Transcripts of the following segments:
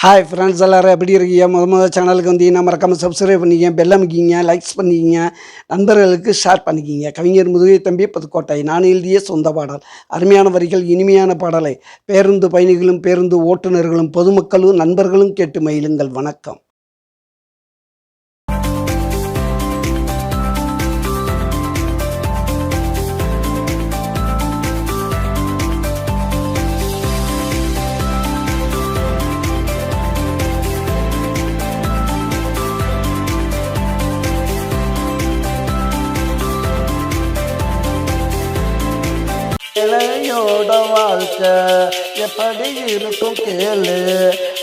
Hi friends எல்லாரும் எப்படி இருக்கீங்க? முதல் சேனலுக்கு வந்தீங்கன்னா மறக்காமல் சப்ஸ்கிரைப் பண்ணிக்கிங்க, பெல் அமைக்கிங்க, லைக்ஸ் பண்ணிக்கிங்க, நண்பர்களுக்கு ஷேர் பண்ணிக்கிங்க. கவிஞர் முதுகை தம்பி புதுக்கோட்டை. நான் எழுதிய சொந்த பாடல். அருமையான வரிகள், இனிமையான பாடலை பேருந்து பயணிகளும், பேருந்து ஓட்டுநர்களும், பொதுமக்களும், நண்பர்களும் கேட்டு மகிழுங்கள். வணக்கம். இளையோட வாழ்க்கை எப்படி இருக்கும் கேளு.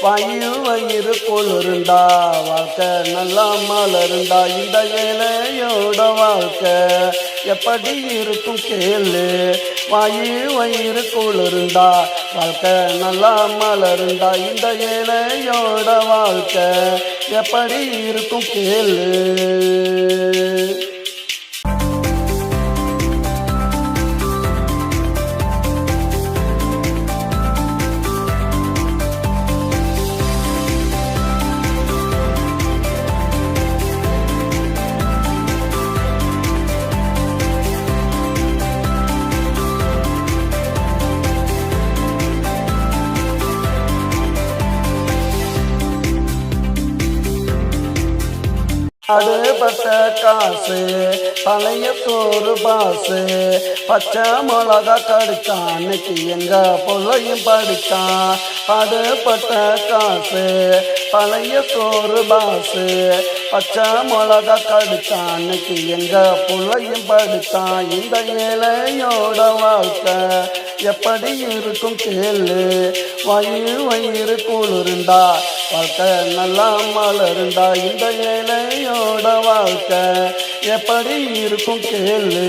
வயிறு குளிருண்டா, வாழ்க்கை நல்லா மலருண்டா. இந்த இளையோட வாழ்க்கை எப்படி இருக்கும் கேளு. வயிறு குளிருண்டா, வாழ்க்கை நல்லா மலருண்டா. இந்த இளையோட வாழ்க்கை எப்படி இருக்கும் கேளு. அடுபட்ட காசு, பழைய சோறு பாசு, பச்சை மிளகா கடிச்சான், அன்னைக்கு எங்க பொள்ளையும் படித்தான். அடுபட்ட காசு, பழைய சோறு பாசு, பச்சை மிளகா கடிச்சான், அன்னைக்கு எங்க பொள்ளையும் படித்தான். இந்த ஏழையோட வாழ்க்கை எப்படி இருக்கும் கேளு. வயிறு குளிருண்டா, வாழ்க்கை நல்லா மலருண்டா. இந்த ஏழையோட வாழ்க்கை எப்படி இருக்கும் கேளு.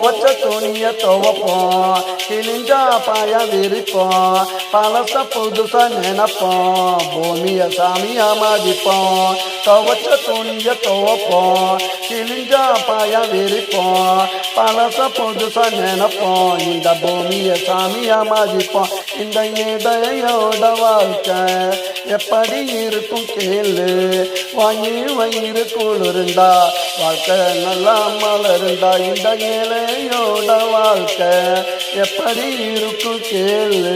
ஒற்ற துணிய துவப்போம், கிழிஞ்சா பாய விரிப்போம், பழச புதுசா நினைப்போம், பூமிய சாமியா மதிப்போம். துவச்ச துணிய துவப்போம், கிழிஞ்சா பாய விரிப்போம், பழச புதுசா நினைப்போம், இந்த பூமிய சாமியா மதிப்போம். இந்த இடையோட வாழ்க்கை எப்படி இருக்கும் கேளு. வயிறு குளிருண்டா, வாழ்க்கை நல்லா மலருண்டா. இந்த ஏழையோட வாழ்க்கை எப்படி இருக்கும் கேளு.